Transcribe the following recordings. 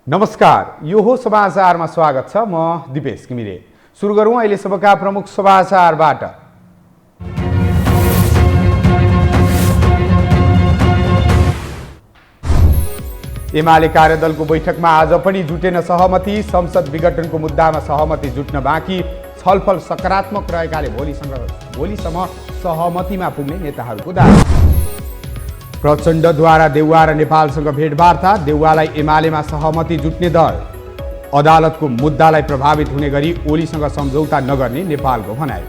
नमस्कार, यो हो समाचारमा स्वागत छ। म दिपेश घिमिरे। सुरु गरौँ अहिलेसम्मका प्रमुख समाचारबाट। एमाले कार्यदलको बैठकमा आज पनि जुटेन सहमति। संसद विघटनको मुद्दामा सहमति जुट्न बाँकी। छलफल सकारात्मक रहेकाले भोलिसम्म सहमतिमा पुग्ने नेताहरूको दाबी। प्रचण्डद्वारा देउवा र नेपालसँग भेटवार्ता। देउवालाई एमालेमा सहमति जुट्ने दर। अदालतको मुद्दालाई प्रभावित हुने गरी ओलीसँग सम्झौता नगर्ने नेपालको भनाइ।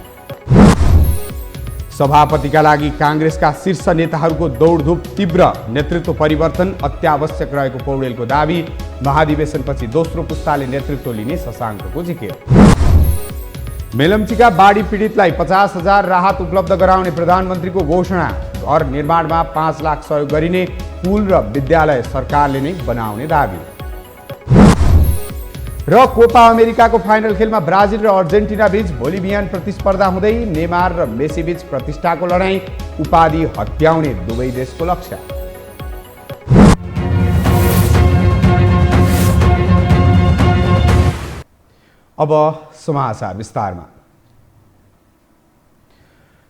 सभापतिका लागि काङ्ग्रेसका शीर्ष नेताहरूको दौडधुप तीव्र। नेतृत्व परिवर्तन अत्यावश्यक रहेको पौडेलको दाबी। महाधिवेशनपछि दोस्रो पुस्ताले नेतृत्व लिने शशाङ्कको जिकिर। मेलम्चीका बाढी पीडितलाई 50,000 राहत उपलब्ध गराउने प्रधानमन्त्रीको घोषणा। घर निर्माणमा 5 लाख सहयोग गरिने। पुल र विद्यालय सरकारले नै बनाउने दाबी। र कोपा अमेरिकाको फाइनल खेलमा ब्राजिल र अर्जेन्टिना बीच भोलि बिहान प्रतिस्पर्धा हुँदै। नेमार र मेसी बीच प्रतिष्ठाको लडाईँ। उपाधि हत्याउने दुवै देशको लक्ष्य। अब समाचार विस्तारमा।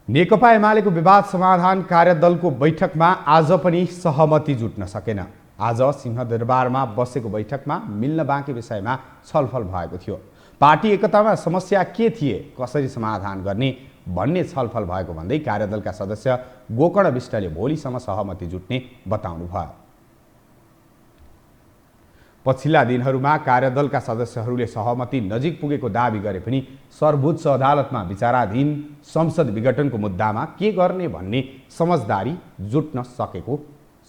नेकपा एमालेको विवाद समाधान कार्यदलको बैठकमा आज पनि सहमति जुट्न सकेन। आज सिंहदरबारमा बसेको बैठकमा मिल्न बाँकी विषयमा छलफल भएको थियो। पार्टी एकतामा समस्या के थिए, कसरी समाधान गर्ने भन्ने छलफल भएको भन्दै कार्यदलका सदस्य गोकर्ण विष्टले भोलिसम्म सहमति जुट्ने बताउनु भयो। पछिल्ला दिनहरूमा कार्यदलका सदस्यहरूले सहमति नजिक पुगेको दाबी गरे पनि सर्वोच्च अदालतमा विचाराधीन संसद विघटनको मुद्दामा के गर्ने भन्ने समझदारी जुट्न सकेको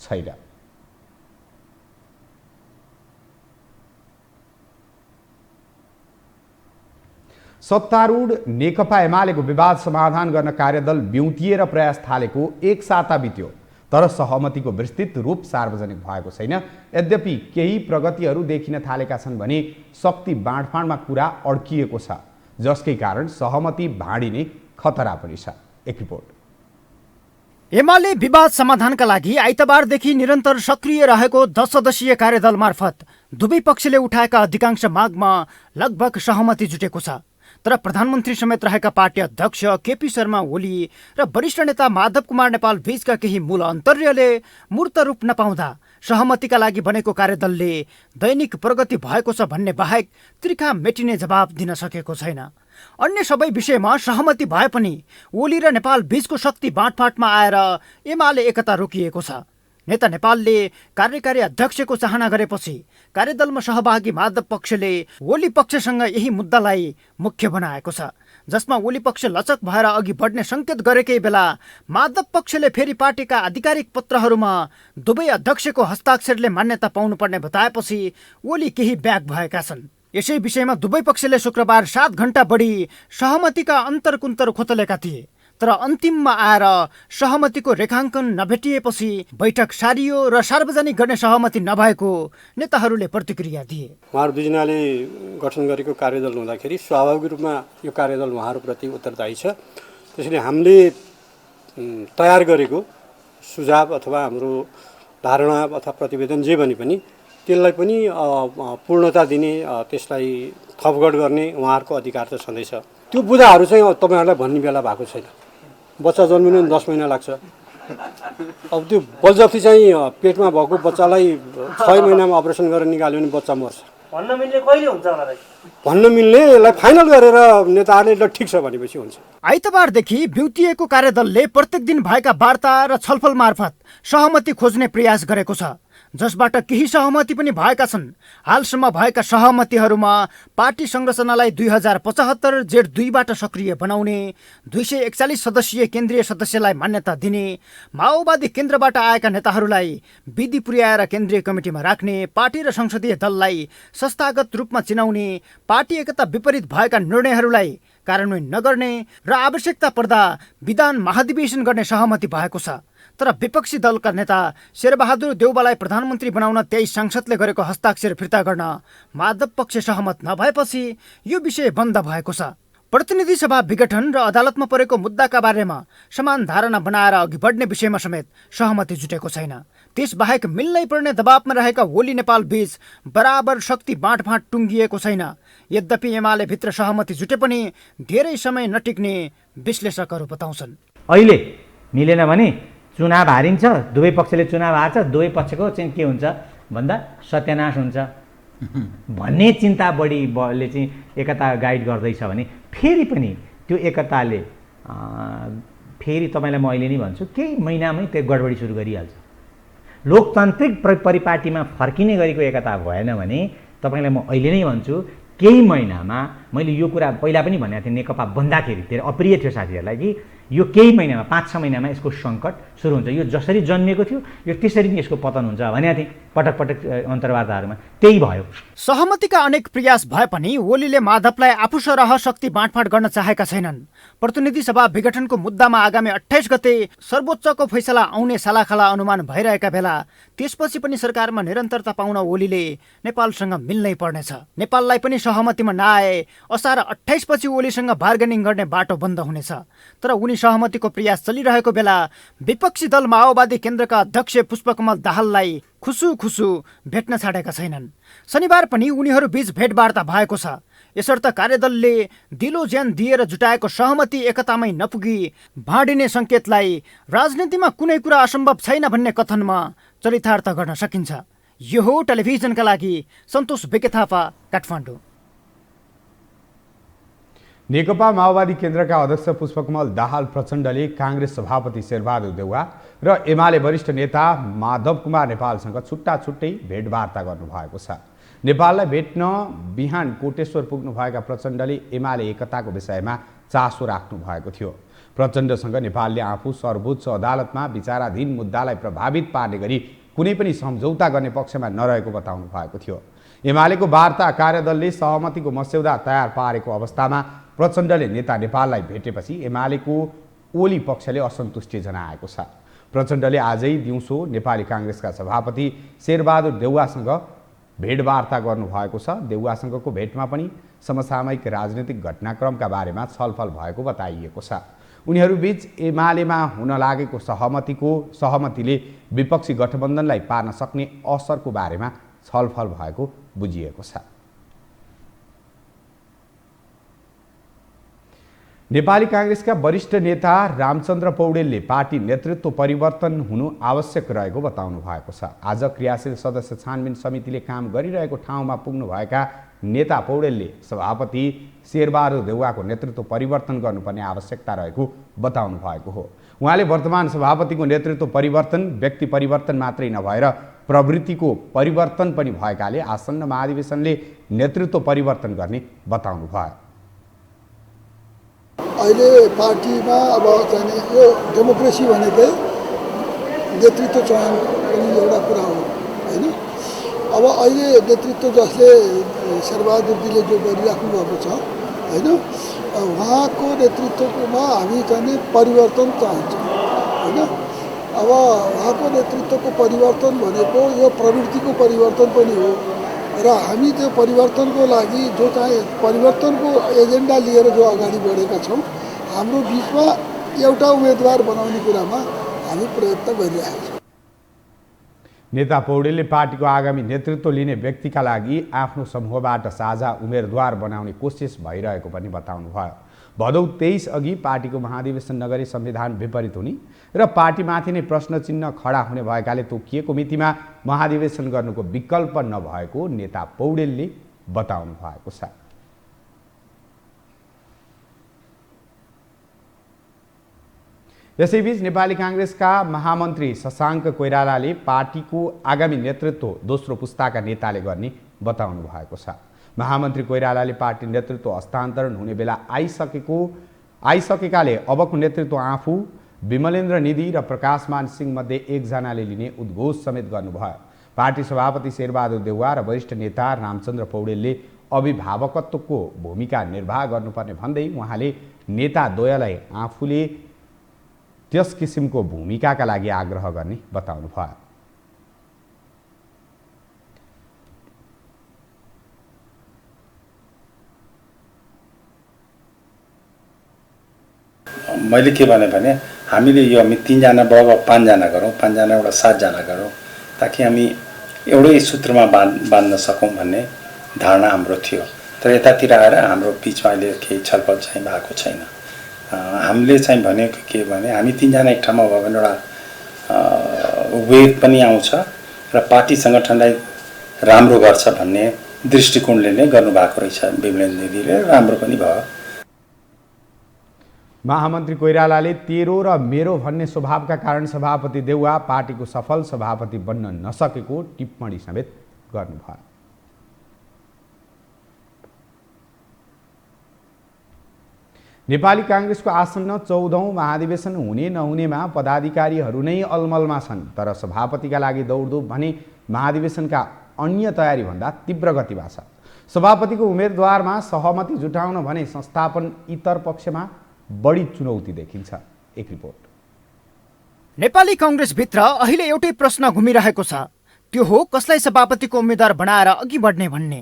छैन। सत्तारूढ नेकपा एमालेको विवाद समाधान गर्न कार्यदल बिउतिएर प्रयास थालेको 1 साता बित्यो, तर सहमतिको विस्तृत रूप सार्वजनिक भएको छैन। यद्यपि केही प्रगतिहरू देखिन थालेका छन् भने शक्ति बाँडफाँडमा कुरा अड्किएको छ, जसकै कारण सहमति भाँडिने खतरा पनि छ। एक रिपोर्ट। एमाले विवाद समाधानका लागि आइतबारदेखि निरन्तर सक्रिय रहेको 10 सदस्यीय कार्यदल मार्फत दुवै पक्षले उठाएका अधिकांश मागमा लगभग सहमति जुटेको छ। तर प्रधानमन्त्री समेत रहेका पार्टी अध्यक्ष केपी शर्मा ओली र वरिष्ठ नेता माधव कुमार नेपाल बीचका केही मूल अन्तर्यले मूर्त रूप नपाउँदा सहमतिका लागि बनेको कार्यदलले दैनिक प्रगति भएको छ भन्ने बाहेक त्रिखा मेटिने जवाब दिन सकेको छैन। अन्य सबै विषयमा सहमति भए पनि ओली र नेपाल बीचको शक्ति बाँडफाँडमा आएर एमाले एकता रोकिएको छ। नेता नेपालले कार्यकारी अध्यक्षको चाहना गरेपछि कार्यदलमा सहभागी माधव पक्षले ओली पक्षसँग यही मुद्दालाई मुख्य बनाएको छ, जसमा ओली पक्ष लचक भएर अघि बढ्ने संकेत गरेकै बेला माधव पक्षले फेरि पार्टीका आधिकारिक पत्रहरूमा दुवै अध्यक्षको हस्ताक्षरले मान्यता पाउनुपर्ने बताएपछि ओली केही ब्याक भएका छन्। यसै विषयमा दुवै पक्षले शुक्रबार 7 घण्टा बढी सहमतिका अन्तरकुन्तर खोतलेका थिए, तर अन्तिममा आएर सहमतिको रेखाङ्कन नभेटिएपछि बैठक सारियो र सार्वजनिक गर्ने सहमति नभएको नेताहरूले प्रतिक्रिया दिए। उहाँहरू दुईजनाले गठन गरेको कार्यदल हुँदाखेरि स्वाभाविक रूपमा यो कार्यदल उहाँहरूप्रति उत्तरदायी छ। त्यसैले हामीले तयार गरेको सुझाव अथवा हाम्रो धारणा अथवा प्रतिवेदन जे भने पनि त्यसलाई पनि पूर्णता दिने, त्यसलाई थपगढ गर्ने उहाँहरूको अधिकार त छँदैछ। त्यो बुझाहरू चाहिँ तपाईँहरूलाई भन्ने बेला भएको छैन। बच्चा जन्मिनु 10 महिना लाग्छ। अब त्यो बलजफ्ती चाहिँ पेटमा भएको बच्चालाई 6 महिनामा अपरेसन गरेर निकाल्यो भने बच्चा मर्छ। भन्न मिल्ने कहिले हुन्छ होला? भन्न मिल्ने यसलाई फाइनल गरेर नेताहरूले ल ठिक छ भनेपछि हुन्छ। आइतबारदेखि बिउतिएको कार्यदलले प्रत्येक दिन भएका वार्ता र छलफल मार्फत सहमति खोज्ने प्रयास गरेको छ, जसबाट केही सहमति पनि भएका छन्। हालसम्म भएका सहमतिहरूमा पार्टी संरचनालाई 2075 जेठ 2बाट सक्रिय बनाउने, 241 सदस्यीय केन्द्रीय सदस्यलाई मान्यता दिने, माओवादी केन्द्रबाट आएका नेताहरूलाई विधि पुर्याएर केन्द्रीय कमिटीमा राख्ने, पार्टी र संसदीय दललाई संस्थागत रूपमा चिनाउने, पार्टी एकता विपरीत भएका निर्णयहरूलाई कार्यान्वयन नगर्ने र आवश्यकता पर्दा विधान महाधिवेशन गर्ने सहमति भएको छ। तर विपक्षी दलका नेता शेरबहादुर देउवालाई प्रधानमन्त्री बनाउन 23 सांसदले गरेको हस्ताक्षर फिर्ता गर्न माधव पक्ष सहमत नभएपछि यो विषय बन्द भएको छ। प्रतिनिधि सभा विघटन र अदालतमा परेको मुद्दाका बारेमा समान धारणा बनाएर अघि बढ्ने विषयमा समेत सहमति जुटेको छैन। त्यसबाहेक मिल्नै पर्ने दबावमा रहेका ओली नेपाल बीच बराबर शक्ति बाँडफाँड टुङ्गिएको छैन। यद्यपि एमाले भित्र सहमति जुटे पनि धेरै समय नटिक्ने विश्लेषकहरू बताउँछन्। अहिले मिलेन भने चुनाव हारिन्छ, दुवै पक्षले चुनाव हार्छ, दुवै पक्षको चाहिँ के हुन्छ भन्दा सत्यानाश हुन्छ भन्ने चिन्ता बढीले चाहिँ एकता गाइड गर्दैछ भने फेरि पनि त्यो एकताले फेरि तपाईँलाई म अहिले नै भन्छु केही महिनामै त्यो गडबडी सुरु गरिहाल्छ। लोकतान्त्रिक परिपाटीमा फर्किने गरेको एकता भएन भने तपाईँलाई म अहिले नै भन्छु केही महिनामा, मैले यो कुरा पहिला पनि भनेको थिएँ नेकपा बन्दाखेरि धेरै अप्रिय थियो साथीहरूलाई कि यो केही महिनामा 5-6 महिनामा यसको सङ्कट सुरु हुन्छ। यो जसरी जन्मिएको थियो यो त्यसरी नै यसको पतन हुन्छ भनेको थिएँ पटक पटक अन्तर्वार्ताहरूमा, त्यही भयो। सहमतिका अनेक प्रयास भए पनि ओलीले माधवलाई आफू सरह शक्ति बाँडफाँड गर्न चाहेका छैनन्। प्रतिनिधि सभा विघटनको मुद्दामा आगामी 28 गते सर्वोच्चको फैसला आउने सालाखाला अनुमान भइरहेका बेला त्यसपछि पनि सरकारमा निरन्तरता पाउन ओलीले नेपालसँग मिल्नै पर्नेछ। नेपाललाई पनि सहमतिमा नआए असार 28 पछि ओलीसँग बार्गेनिङ गर्ने बाटो बन्द हुनेछ। तर उनी सहमतिको प्रयास चलिरहेको बेला विपक्षी दल माओवादी केन्द्रका अध्यक्ष पुष्पकमल दाहाललाई खुसु भेट्न छाडेका छैनन्। शनिबार पनि उनीहरू बीच भेटवार्ता भएको छ। यसर्थ कार्यदलले दिलो ज्यान दिएर जुटाएको सहमति एकतामै नपुगी भाँडिने सङ्केतलाई राजनीतिमा कुनै कुरा असम्भव छैन भन्ने कथनमा चरितार्थ गर्न सकिन्छ। यो हो टेलिभिजनका लागि सन्तोष बेके थापा, काठमाडौँ। नेकपा माओवादी केन्द्रका अध्यक्ष पुष्पकमल दाहाल प्रचण्डले काङ्ग्रेस सभापति शेरबहादुर देउवा र एमाले वरिष्ठ नेता माधव कुमार नेपालसँग छुट्टा छुट्टै भेटवार्ता गर्नुभएको छ। नेपाललाई भेट्न बिहान कोटेश्वर पुग्नुभएका प्रचण्डले एमाले एकताको विषयमा चासो राख्नु भएको थियो। प्रचण्डसँग नेपालले आफू सर्वोच्च अदालतमा विचाराधीन मुद्दालाई प्रभावित पार्ने गरी कुनै पनि सम्झौता गर्ने पक्षमा नरहेको बताउनु भएको थियो। एमालेको वार्ता कार्यदलले सहमतिको मस्यौदा तयार पारेको अवस्थामा प्रचण्डले नेता नेपाललाई भेटेपछि एमालेको ओली पक्षले असन्तुष्टि जनाएको छ। प्रचण्डले आजै दिउँसो नेपाली काङ्ग्रेसका सभापति शेरबहादुर देउवासँग भेटवार्ता गर्नुभएको छ। देउवासँगको भेटमा पनि समसामयिक राजनीतिक घटनाक्रमका बारेमा छलफल भएको बताइएको छ। उनीहरूबीच एमालेमा हुन लागेको सहमतिले विपक्षी गठबन्धनलाई पार्न सक्ने असरको बारेमा छलफल भएको बुझिएको छ। नेपाली काङ्ग्रेसका वरिष्ठ नेता रामचन्द्र पौडेलले पार्टी नेतृत्व परिवर्तन हुनु आवश्यक रहेको बताउनु भएको छ। आज क्रियाशील सदस्य छानबिन समितिले काम गरिरहेको ठाउँमा पुग्नुभएका नेता पौडेलले सभापति शेरबहादुर देउवाको नेतृत्व परिवर्तन गर्नुपर्ने आवश्यकता रहेको बताउनु भएको हो। उहाँले वर्तमान सभापतिको नेतृत्व परिवर्तन व्यक्ति परिवर्तन मात्रै नभएर प्रवृत्तिको परिवर्तन पनि भएकाले आसन्न महाधिवेशनले नेतृत्व परिवर्तन गर्ने बताउनु भयो। अहिले पार्टीमा अब चाहिँ यो डेमोक्रेसी भनेकै नेतृत्व चयन पनि एउटा कुरा हो होइन। अब अहिले नेतृत्व जसले शेरबहादुरजीले जो गरिराख्नु भएको छ होइन, उहाँको नेतृत्वमा हामी चाहिँ परिवर्तन चाहन्छौँ होइन। अब उहाँको नेतृत्वको परिवर्तन भनेको यो प्रवृत्तिको परिवर्तन पनि हो र हामी त्यो परिवर्तनको लागि जो चाहिँ परिवर्तनको एजेन्डा लिएर जो अगाडि बढेका छौँ, हाम्रो बिचमा एउटा उम्मेदवार बनाउने कुरामा हामी प्रयत्न गरिरहेका छौँ। नेता पौडेलले पार्टीको आगामी नेतृत्व लिने व्यक्तिका लागि आफ्नो समूहबाट साझा उम्मेदवार बनाउने कोसिस भइरहेको पनि बताउनु भयो। भदौ 23 अघि पार्टीको महाधिवेशन नगरी संविधान विपरीत हुने र पार्टीमाथि नै प्रश्न चिन्ह खडा हुने भएकाले तोकिएको मितिमा महाधिवेशन गर्नुको विकल्प नभएको नेता पौडेलले बताउनु भएको छ। यसैबीच नेपाली काङ्ग्रेसका महामन्त्री शशाङ्क कोइरालाले पार्टीको आगामी नेतृत्व दोस्रो पुस्ताका नेताले गर्ने बताउनु भएको छ। महामन्त्री कोइरालाले पार्टी नेतृत्व हस्तान्तरण हुने बेला आइसकेकाले अबको नेतृत्व आफू, विमलेन्द्र निधि र प्रकाशमान सिंह मध्ये एकजनाले लिने उद्घोष समेत गर्नुभयो। पार्टी सभापति शेरबहादुर देउवा र वरिष्ठ नेता रामचन्द्र पौडेलले अभिभावकत्वको भूमिका निर्वाह गर्नुपर्ने भन्दै उहाँले नेता द्वयलाई आफूले त्यस किसिमको भूमिकाका लागि आग्रह गर्ने बताउनु भयो। मैले के भने हामीले यो हामी 3 जना भयो 5 जना गरौँ, 5 जना एउटा 7 जना गरौँ, ताकि हामी एउटै सूत्रमा बाँध्न सकौँ भन्ने धारणा हाम्रो थियो। तर यतातिर आएर हाम्रो बिचमा अहिले केही छलफल चाहिँ भएको छैन। हामीले चाहिँ भनेको के भने हामी 3 जना एक ठाउँमा भयो भने एउटा वेग पनि आउँछ र पार्टी सङ्गठनलाई राम्रो गर्छ भन्ने दृष्टिकोणले नै गर्नुभएको रहेछ विमलेन दिदीले, राम्रो पनि भयो। महामन्त्री कोइरालाले तेरो र मेरो भन्ने स्वभावका कारण सभापति देउवा पार्टीको सफल सभापति बन्न नसकेको टिप्पणी समेत गर्नुभयो। नेपाली काङ्ग्रेसको आसन्न 14औं महाधिवेशन हुने नहुनेमा पदाधिकारीहरू नै अलमलमा छन्, तर सभापतिका लागि दौडधुप भने महाधिवेशनका अन्य तयारीभन्दा तीव्र गतिमा छ। सभापतिको उम्मेदवारमा सहमति जुटाउन भने संस्थापन इतर पक्षमा बढी चुनौती देखिन्छ। एक रिपोर्ट। नेपाली काङ्ग्रेसभित्र अहिले एउटै प्रश्न घुमिरहेको छ, त्यो हो कसलाई सभापतिको उम्मेद्वार बनाएर अघि बढ्ने भन्ने।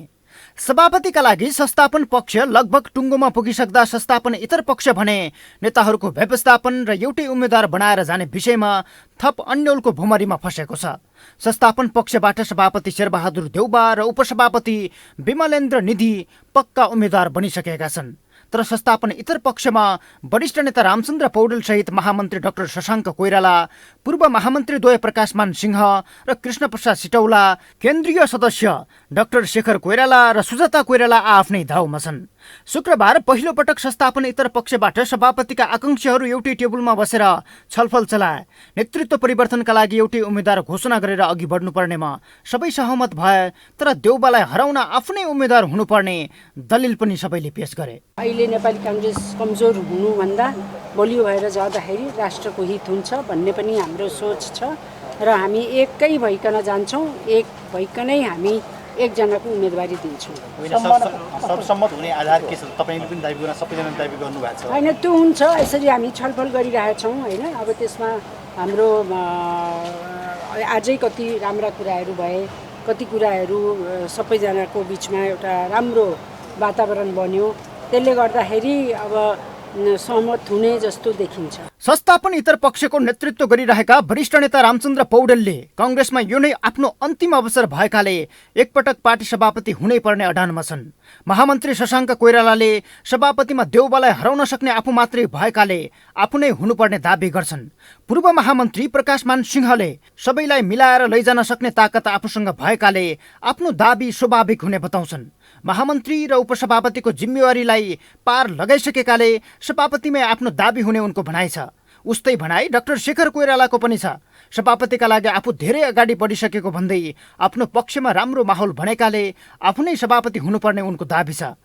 सभापतिका लागि संस्थापन पक्ष लगभग टुङ्गोमा पुगिसक्दा संस्थापन इतर पक्ष भने नेताहरूको व्यवस्थापन र एउटै उम्मेद्वार बनाएर जाने विषयमा थप अन्यलको भुमरीमा फँसेको छ। संस्थापन पक्षबाट सभापति शेरबहादुर देउबा र उपसभापति विमलेन्द्र निधि पक्का उम्मेद्वार बनिसकेका छन्, तर संस्थापन इतर पक्षमा वरिष्ठ नेता रामचन्द्र पौडेल सहित महामन्त्री डाक्टर शशाङ्क कोइराला, पूर्व महामन्त्री द्वय प्रकाशमान सिंह र कृष्ण प्रसाद सिटौला, केन्द्रीय सदस्य डाक्टर शेखर कोइराला र सुजाता कोइराला आफ्नै धाउमा छन्। शुक्रबार पहिलो पटक संस्थापन इतर पक्षबाट सभापतिका आकांक्षीहरू एउटै टेबलमा बसेर छलफल चलाए। नेतृत्व परिवर्तनका लागि एउटै उम्मेद्वार घोषणा गरेर अघि बढ्नुपर्नेमा सबै सहमत भए, तर देउबालाई हराउन आफ्नै उम्मेद्वार हुनुपर्ने दलिल पनि सबैले पेश गरे। अहिले नेपाली काङ्ग्रेस कमजोर हुनुभन्दा बलियो भएर जाँदाखेरि राष्ट्रको हित हुन्छ भन्ने पनि हाम्रो सोच छ र हामी एकै भइकन जान्छौँ, एक भइकनै हामी एकजनाको उम्मेदवारी दिन्छौँ। सर्वसम्मत हुने आधार के छ? तपाईँले पनि दाबी गर्न, सबैजना दाबी गर्नुभएको छ होइन, त्यो हुन्छ। यसरी हामी छलफल गरिरहेछौँ होइन। अब त्यसमा हाम्रो आजै कति राम्रा कुराहरू भए, कति कुराहरू सबैजनाको बिचमा एउटा राम्रो वातावरण बन्यो, त्यसले गर्दाखेरि अब सहमत हुने जस्तो देखिन्छ। संस्थापन इतर पक्षको नेतृत्व गरिरहेका वरिष्ठ नेता रामचन्द्र पौडेलले काङ्ग्रेसमा यो नै आफ्नो अन्तिम अवसर भएकाले एकपटक पार्टी सभापति हुनै पर्ने अडानमा छन्। महामन्त्री शशाङ्क कोइरालाले सभापतिमा देउबालाई हराउन सक्ने आफू मात्रै भएकाले आफू नै हुनुपर्ने दाबी गर्छन्। पूर्व महामन्त्री प्रकाशमान सिंहले सबैलाई मिलाएर लैजान सक्ने ताकत आफूसँग भएकाले आफ्नो दाबी स्वाभाविक हुने बताउँछन्। महामन्त्री र उपसभापतिको जिम्मेवारीलाई पार लगाइसकेकाले सभापतिमै आफ्नो दाबी हुने उनको भनाइ छ। उस्तै भनाइ डाक्टर शेखर कोइरालाको पनि छ। सभापतिका लागि आफू धेरै अगाडि बढिसकेको भन्दै आफ्नो पक्षमा राम्रो माहौल भनेकाले आफू नै सभापति हुनुपर्ने उनको दाबी छ।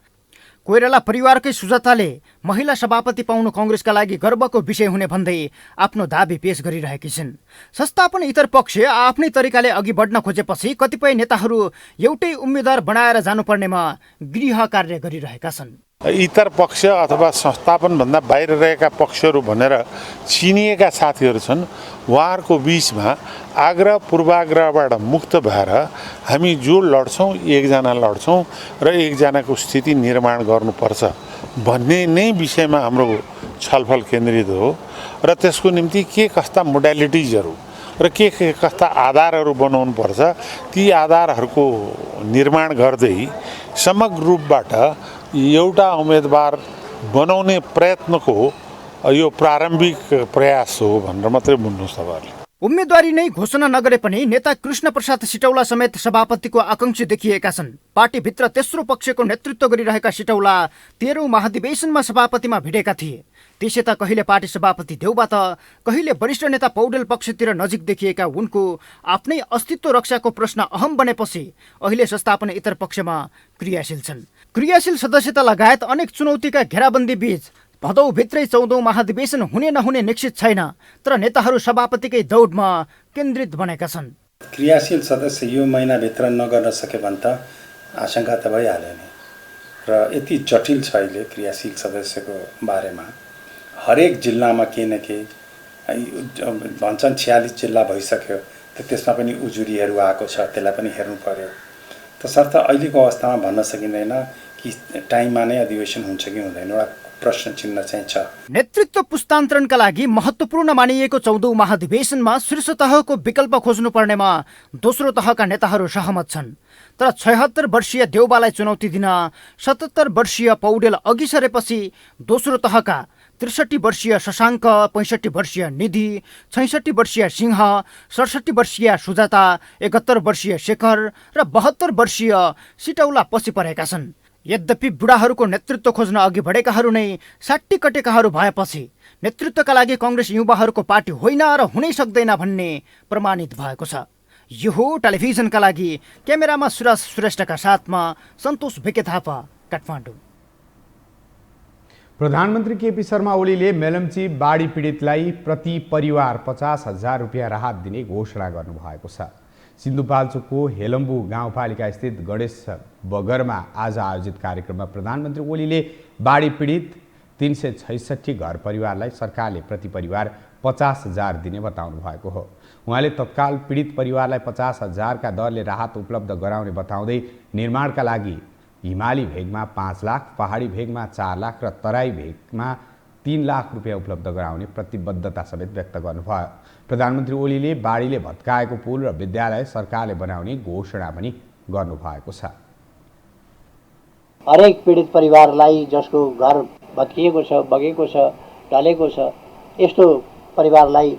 कोइराला परिवारकै सुजाताले महिला सभापति पाउनु काङ्ग्रेसका लागि गर्वको विषय हुने भन्दै आफ्नो दाबी पेश गरिरहेकी छिन्। संस्थापन इतर पक्ष आफ्नै तरिकाले अघि बढ्न खोजेपछि कतिपय नेताहरू एउटै उम्मेद्वार बनाएर जानुपर्नेमा गृह कार्य गरिरहेका छन्। इतर पक्ष अथवा संस्थापनभन्दा बाहिर रहेका पक्षहरू भनेर चिनिएका साथीहरू छन्, उहाँहरूको बिचमा आग्रह पूर्वाग्रहबाट मुक्त भएर हामी जो लड्छौँ एकजना लड्छौँ र एकजनाको स्थिति निर्माण गर्नुपर्छ भन्ने नै विषयमा हाम्रो छलफल केन्द्रित हो र त्यसको निम्ति के कस्ता मोडालिटिजहरू र के कस्ता आधारहरू बनाउनुपर्छ ती आधारहरूको निर्माण गर्दै समग्र रूपबाट एउटा उम्मेदवार बनाउने प्रयत्नको यो प्रारम्भिक प्रयास हो भनेर मात्रै बुझ्नुहोस् तपाईँहरूले। उम्मेदवारी नै घोषणा नगरे पनि नेता कृष्ण प्रसाद सिटौला समेत सभापतिको आकांक्षी देखिएका छन्। पार्टीभित्र तेस्रो पक्षको नेतृत्व गरिरहेका सिटौला 13औं महाधिवेशनमा सभापतिमा भिडेका थिए। त्यसै त कहिले पार्टी सभापति देउबा त कहिले वरिष्ठ नेता पौडेल पक्षतिर नजिक देखिएका उनको आफ्नै अस्तित्व रक्षाको प्रश्न अहम बनेपछि अहिले संस्थापन इतर पक्षमा क्रियाशील छन्। क्रियाशील सदस्यता लगायत अनेक चुनौतीका घेराबन्दी बीच भदौभित्रै 14औं महाधिवेशन हुने नहुने निश्चित छैन, तर नेताहरू सभापतिकै दौडमा केन्द्रित बनेका छन्। क्रियाशील सदस्य यो महिनाभित्र नगर्न सके भने त आशंका त भइहाल्यो नि। र यति जटिल छ अहिले क्रियाशील सदस्यको बारेमा। हरेक जिल्लामा केही न केही भन्छन् 46 जिल्ला भइसक्यो, त त्यसमा पनि उजुरीहरू आएको छ, त्यसलाई पनि हेर्नु पर्यो। तसर्थ अहिलेको अवस्थामा भन्न सकिँदैन कि टाइममा नै अधिवेशन हुन्छ कि हुँदैन। एउटा प्रश्न चिन्ह चाहिँ छ। नेतृत्व पुस्तान्तरणका लागि महत्त्वपूर्ण मानिएको 14औं महाधिवेशनमा शीर्ष तहको विकल्प खोज्नुपर्नेमा दोस्रो तहका नेताहरू सहमत छन्। तर 76 वर्षीय देउबालाई चुनौती दिन 77 वर्षीय पौडेल अघि सरेपछि दोस्रो तहका 63 वर्षीय शशाङ्क, 65 वर्षीय निधि, 66 वर्षीय सिंह, 67 वर्षीय सुजाता, 71 वर्षीय शेखर र 72 वर्षीय सिटौला पछि परेका छन्। यद्यपि बुढाहरूको नेतृत्व खोज्न अघि बढेकाहरू नै 60 कटेकाहरू भएपछि नेतृत्वका लागि कङ्ग्रेस युवाहरूको पार्टी होइन र हुनै सक्दैन भन्ने प्रमाणित भएको छ। यो हो टेलिभिजनका लागि क्यामेरामा सुरज श्रेष्ठका साथमा सन्तोष भिके थापा, काठमाडौँ। प्रधानमन्त्री केपी शर्मा ओलीले मेलम्ची बाढी पीडितलाई प्रति परिवार 50,000 रुपियाँ राहत दिने घोषणा गर्नुभएको छ। सिन्धुपाल्चोकको हेलम्बु गाउँपालिका स्थित गणेश बगरमा आज आयोजित कार्यक्रममा प्रधानमन्त्री ओलीले बाढी पीडित 366 घर परिवारलाई सरकारले प्रति परिवार 50,000 दिने बताउनु भएको हो। उहाँले तत्काल पीडित परिवारलाई 50,000 का दरले राहत उपलब्ध गराउने बताउँदै निर्माणका लागि हिमाली भेगमा 5 लाख, पहाडी भेगमा 4 लाख र तराई भेगमा 3 लाख रुपियाँ उपलब्ध गराउने प्रतिबद्धता समेत व्यक्त गर्नुभयो। प्रधानमन्त्री ओलीले बाढीले भत्काएको पुल र विद्यालय सरकारले बनाउने घोषणा पनि गर्नुभएको छ। हरेक पीडित परिवारलाई जसको घर भत्किएको छ, बगेको छ, ढलेको छ, यस्तो परिवारलाई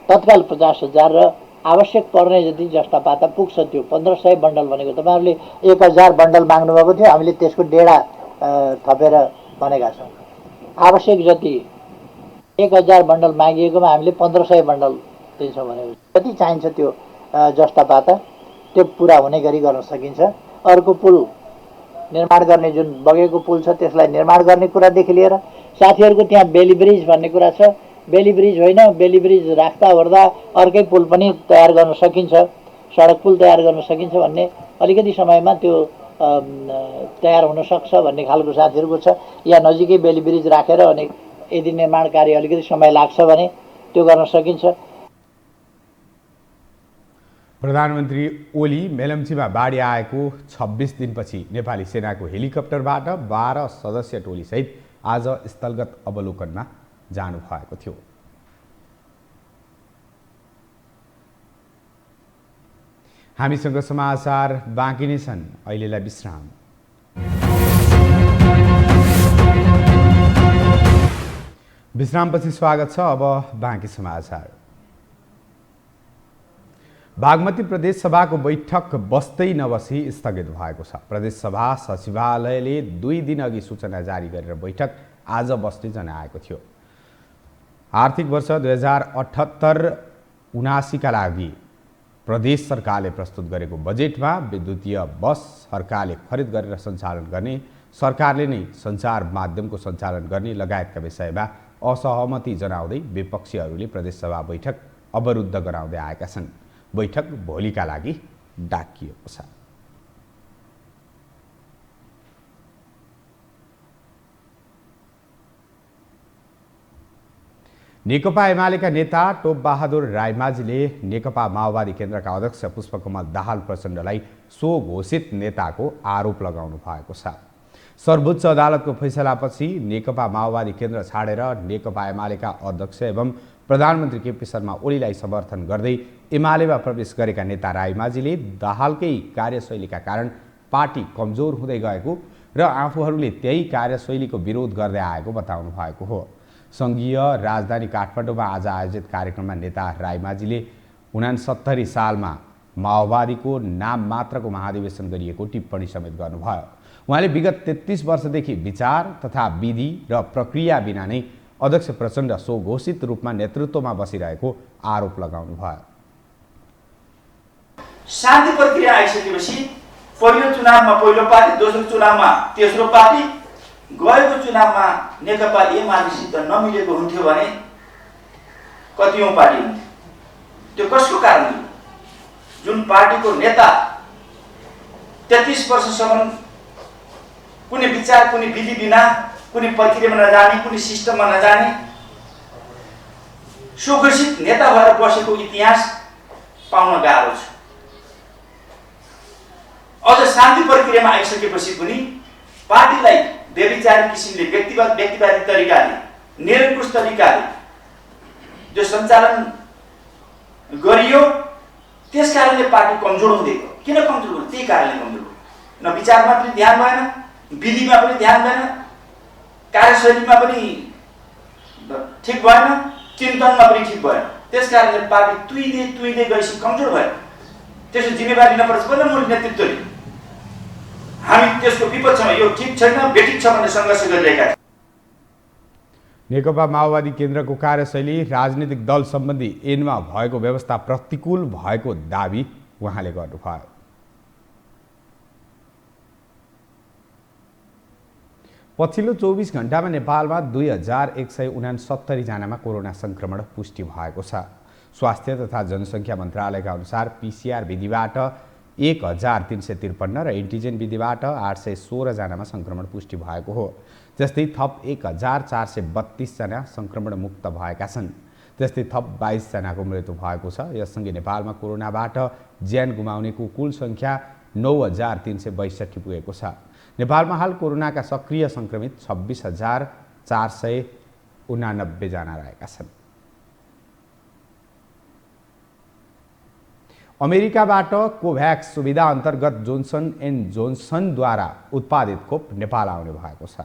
तत्काल 50,000 र आवश्यक पर्ने जति जस्ता पाता पुग्छ त्यो 1500 बन्डल भनेको तपाईँहरूले 1000 बन्डल माग्नुभएको थियो, हामीले त्यसको डेढा थपेर भनेका छौँ। आवश्यक जति 1000 बन्डल मागिएकोमा हामीले 1500 बन्डल दिन्छौँ भनेको। जति चाहिन्छ त्यो जस्ता पाता त्यो पुरा हुने गरी गर्न सकिन्छ। अर्को पुल निर्माण गर्ने जुन बगेको पुल छ त्यसलाई निर्माण गर्ने कुरादेखि लिएर साथीहरूको त्यहाँ बेली ब्रिज भन्ने कुरा छ, बेली ब्रिज होइन, बेली ब्रिज राख्दा ओर्दा अर्कै पुल पनि तयार गर्न सकिन्छ, सडक पुल तयार गर्न सकिन्छ भन्ने अलिकति समयमा त्यो तयार हुन सक्छ भन्ने खालको साथीहरूको छ। या नजिकै बेली ब्रिज राखेर अनि यदि निर्माण कार्य अलिकति समय लाग्छ भने त्यो गर्न सकिन्छ। प्रधानमन्त्री ओली मेलम्चीमा बाढी आएको 26 दिनपछि नेपाली सेनाको हेलिकप्टरबाट 12 सदस्य टोलीसहित आज स्थलगत अवलोकनमा जानुभएको थियो। हामीसँग समाचार बाँकी नै छन्, अहिलेलाई विश्राम। विश्रामपछि स्वागत छ। अब बाँकी समाचार। बागमती प्रदेश सभाको बैठक बस्दै नबसी स्थगित भएको छ। प्रदेश सभा सचिवालयले 2 दिन अघि सूचना जारी गरेर बैठक आज बस्ने जनाएको थियो। आर्थिक वर्ष 2078-79 का लागि प्रदेश सरकारले प्रस्तुत गरेको बजेटमा विद्युतीय बस सरकारले खरिद गरेर सञ्चालन गर्ने, सरकारले नै सञ्चार माध्यमको सञ्चालन गर्ने लगायतका विषयमा असहमति जनाउँदै विपक्षीहरूले प्रदेश सभा बैठक अवरुद्ध गराउँदै आएका छन्। बैठक भोलिका लागि डाकिएको छ। नेकपा एमालेका नेता टोप बहादुर रायमाझीले नेकपा माओवादी केन्द्रका अध्यक्ष पुष्पकमल दाहाल प्रचण्डलाई स्वघोषित नेताको आरोप लगाउनु भएको छ। सर्वोच्च अदालतको फैसलापछि नेकपा माओवादी केन्द्र छाडेर नेकपा एमालेका अध्यक्ष एवं प्रधानमन्त्री केपी शर्मा ओलीलाई समर्थन गर्दै एमालेमा प्रवेश गरेका नेता रायमाझीले दाहालकै कार्यशैलीका कारण पार्टी कमजोर हुँदै गएको र आफूहरूले त्यही कार्यशैलीको विरोध गर्दै आएको बताउनु भएको हो। सङ्घीय राजधानी काठमाडौँमा आज आयोजित कार्यक्रममा नेता रायमाझीले 69 सालमा माओवादीको नाम मात्रको महाधिवेशन गरिएको टिप्पणी समेत गर्नुभयो। उहाँले विगत 33 वर्षदेखि विचार तथा विधि र प्रक्रिया बिना नै अध्यक्ष प्रचण्ड स्वघोषित रूपमा नेतृत्वमा बसिरहेको आरोप लगाउनुभयो। शान्ति प्रक्रिया आइसकेपछि पहिलो चुनावमा पहिलो पार्टी, दोस्रो चुनावमा तेस्रो पार्टी, गएको चुनावमा नेकपा एमालेसित नमिलेको हुन्थ्यो भने कतिौं पार्टी हुन्थ्यो? त्यो कसको कारण? जुन पार्टीको नेता 33 वर्षसम्म कुनै विचार, कुनै विधि बिना, कुनै प्रक्रियामा नजाने, कुनै सिस्टममा नजाने स्वघोषित नेता भएर बसेको इतिहास पाउन गाह्रो छ। अझ शान्ति प्रक्रियामा आइसकेपछि पनि पार्टीलाई व्यभिचारी किसिमले व्यक्तिवादी तरिकाले निरङ्कुश तरिकाले जो सञ्चालन गरियो, त्यस कारणले पार्टी कमजोर हुँदै गयो। किन कमजोर भयो? त्यही कारणले कमजोर भयो। न विचारमा पनि ध्यान भएन, विधिमा पनि ध्यान भएन, कार्यशैलीमा पनि ठिक भएन, चिन्तनमा पनि ठिक भएन। त्यस कारणले पार्टी तुइदै गएपछि कमजोर भयो। त्यसको जिम्मेवारी लिनुपर्छ बल्ल नेतृत्वले। हामी त्यसको विपक्षमा यो ठिक छैन, बेठिक छ भन्ने सङ्घर्ष गरिरहेका छौँ। नेकपा माओवादी केन्द्रको कार्यशैली राजनीतिक दल सम्बन्धी ऐनमा भएको व्यवस्था प्रतिकूल भएको दाबी उहाँले गर्नुभयो। पछिल्लो 24 घण्टामा नेपालमा 2169 जनामा कोरोना संक्रमण पुष्टि भएको छ। स्वास्थ्य तथा जनसङ्ख्या मन्त्रालयका अनुसार पीसीआर विधिबाट 1353 र एन्टिजेन विधिबाट 816 जनामा संक्रमण पुष्टि भएको हो। जस्तै थप 1432 जना संक्रमण मुक्त भएका छन्। त्यस्तै थप 22 जनाको मृत्यु भएको छ। यससँगै नेपालमा कोरोनाबाट ज्यान गुमाउनेको कुल सङ्ख्या 9362 पुगेको छ। नेपालमा हाल कोरोनाका सक्रिय संक्रमित 26489 जना रहेका छन्। अमेरिकाबाट कोभ्याक्स सुविधा अन्तर्गत जोन्सन एन्ड जोन्सनद्वारा उत्पादित खोप नेपाल आउने भएको छ।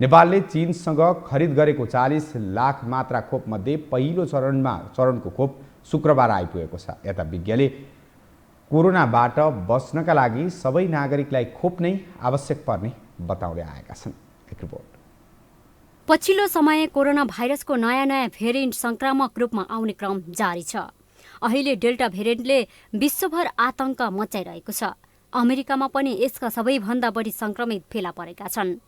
नेपालले चीनसँग खरिद गरेको 40 लाख मात्रा खोपमध्ये पहिलो चरणको खोप शुक्रबार आइपुगेको छ। यता विज्ञले कोरोनाबाट बच्नका लागि सबै नागरिकलाई खोप नै आवश्यक पर्ने बताउँदै आएका छन्। एक रिपोर्ट। पछिल्लो समय कोरोना भाइरसको नयाँ भेरिएन्ट संक्रामक रूपमा आउने क्रम जारी छ। अहिले डेल्टा भेरिएन्टले विश्वभर आतंक मचाइरहेको छ। अमेरिकामा पनि यसका सबैभन्दा बढी संक्रमित फेला परेका छन्।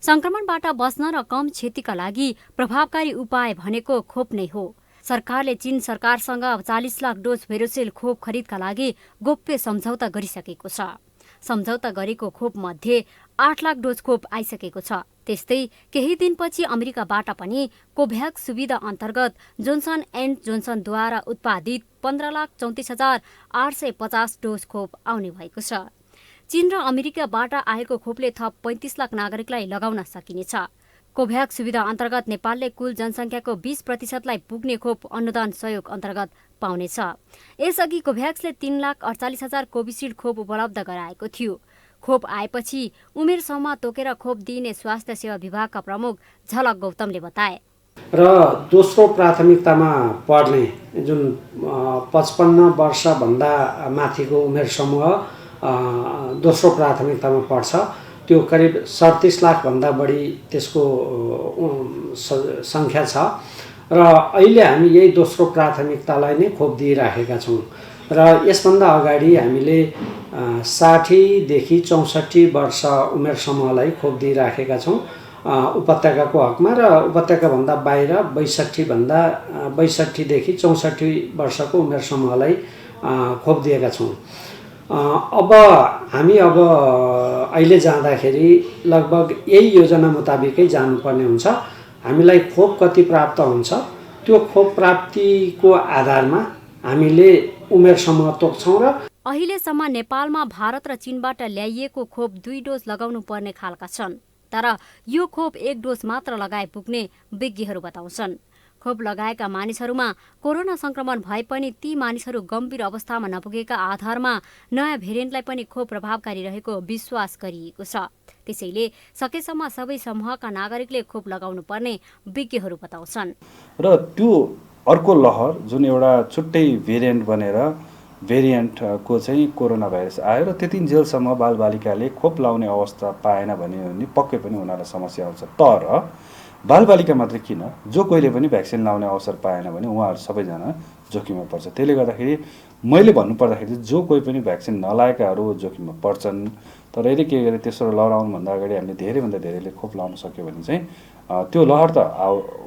संक्रमणबाट बच्न र कम क्षतिका लागि प्रभावकारी उपाय भनेको खोप नै हो। सरकारले चीन सरकारसँग 40 लाख डोज भेरोसेल खोप खरिदका लागि गोप्य सम्झौता गरिसकेको छ। सम्झौता गरेको खोप मध्ये 8 लाख डोज खोप आइसकेको छ। त्यस्तै केही दिनपछि अमेरिकाबाट पनि कोभ्याक्स सुविधा अन्तर्गत जोन्सन एन्ड जोन्सनद्वारा उत्पादित 15,34,850 डोज खोप आउने भएको छ। चीन र अमेरिकाबाट आएको खोपले थप 35 लाख नागरिकलाई लगाउन सकिनेछ। कोभ्याक्स सुविधा अन्तर्गत नेपालले कुल जनसङ्ख्याको 20% पुग्ने खोप अनुदान सहयोग अन्तर्गत पाउनेछ। यसअघि कोभ्याक्सले 3,48,000 कोभिसिल्ड खोप उपलब्ध गराएको थियो। खोप आएपछि उमेर समूह तोकेर खोप दिइने स्वास्थ्य सेवा विभागका प्रमुख झलक गौतमले बताए। र दोस्रो प्राथमिकतामा पर्ने जुन 55 वर्षभन्दा माथिको उमेर समूह दोस्रो प्राथमिकतामा पर्छ। त्यो करिब 37 लाखभन्दा बढी त्यसको सङ्ख्या छ र अहिले हामी यही दोस्रो प्राथमिकतालाई नै खोप दिइराखेका छौँ। र यसभन्दा अगाडि हामीले 60 देखि 64 वर्ष उमेर समूहलाई खोप दिइराखेका छौँ उपत्यकाको हकमा, र उपत्यकाभन्दा बाहिर 62 देखि 64 वर्षको उमेर समूहलाई खोप दिएका छौँ। अब हामी अहिले जाँदाखेरि लगभग यही योजना मुताबिकै जानुपर्ने हुन्छ। हामीलाई खोप कति प्राप्त हुन्छ त्यो खोप प्राप्तिको आधारमा हामीले उमेर समूह तोक्छौँ। र अहिलेसम्म नेपालमा भारत र चीनबाट ल्याइएको खोप 2 डोज लगाउनु पर्ने खालका छन्। तर यो खोप 1 डोज मात्र लगाए पुग्ने विज्ञहरू बताउँछन्। खोप लगाएका मानिसहरूमा कोरोना संक्रमण भए पनि ती मानिसहरू गम्भीर अवस्थामा नपुगेका आधारमा नयाँ भेरिएन्टलाई पनि खोप प्रभावकारी रहेको विश्वास गरिएको छ। त्यसैले सकेसम्म सबै समूहका नागरिकले खोप लगाउनु पर्ने विज्ञहरू बताउँछन्। र त्यो अर्को लहर जुन एउटा छुट्टै भेरिएन्ट बनेर भेरिएन्टको चाहिँ कोरोना भाइरस आयो र त्यतिन्जेलसम्म बालबालिकाले खोप लाउने अवस्था पाएन भने पक्कै पनि उनीहरूलाई समस्या आउँछ। तर बालबालिका मात्रै किन, जो कोहीले पनि भ्याक्सिन लाउने अवसर पाएन भने उहाँहरू सबैजना जोखिममा पर्छ। त्यसले गर्दाखेरि मैले भन्नुपर्दाखेरि जो कोही पनि भ्याक्सिन नलाएकाहरू जोखिममा पर्छन्। तर यदि के गरे तेस्रो लहर आउनुभन्दा अगाडि हामीले धेरैभन्दा धेरैले खोप लाउन सक्यो भने चाहिँ त्यो लहर त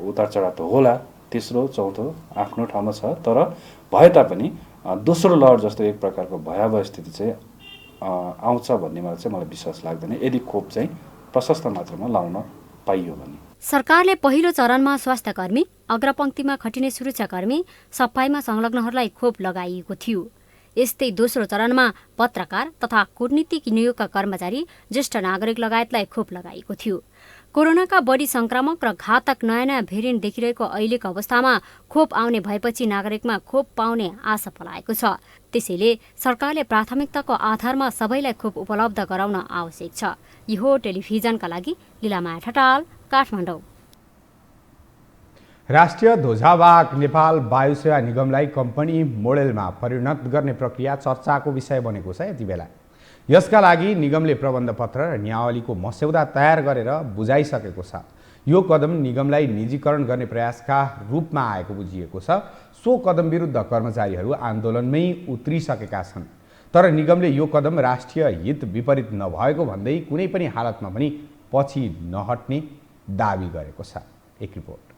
उतार चढाव त होला, तेस्रो चौथो आफ्नो ठाउँमा छ। तर भए तापनि दोस्रो लहर जस्तो एक प्रकारको भयावह स्थिति चाहिँ आउँछ भन्नेमा चाहिँ मलाई विश्वास लाग्दैन, यदि खोप चाहिँ प्रशस्त मात्रामा लाउन पाइयो भने। सरकारले पहिलो चरणमा स्वास्थ्यकर्मी, अग्रपङ्क्तिमा खटिने सुरक्षाकर्मी, सफाइमा संलग्नहरूलाई खोप लगाइएको थियो। यस्तै दोस्रो चरणमा पत्रकार तथा कूटनीतिक नियोगका कर्मचारी, ज्येष्ठ नागरिक लगायतलाई खोप लगाइएको थियो। कोरोनाका बढी संक्रामक र घातक नयाँ भेरिएन्ट देखिरहेको अहिलेको अवस्थामा खोप आउने भएपछि नागरिकमा खोप पाउने आशा पलाएको छ। त्यसैले सरकारले प्राथमिकताको आधारमा सबैलाई खोप उपलब्ध गराउन आवश्यक छ। यो टेलिभिजनका लागि लीलामाया ठटाल, काठमाडौँ। राष्ट्रिय ध्वजावाहक नेपाल वायुसेवा निगमलाई कम्पनी मोडेलमा परिणत गर्ने प्रक्रिया चर्चाको विषय बनेको छ। यति बेला यसका लागि निगमले प्रबन्ध पत्र र नियावलीको मस्यौदा तयार गरेर बुझाइसकेको छ। यो कदम निगमलाई निजीकरण गर्ने प्रयासका रूपमा आएको बुझिएको छ। सो कदम विरुद्ध कर्मचारीहरू आन्दोलनमै उत्रिसकेका छन्। तर निगमले यो कदम राष्ट्रिय हित विपरीत नभएको भन्दै कुनै पनि हालतमा पनि पछि नहट्ने दाबी गरेको छ। एक रिपोर्ट।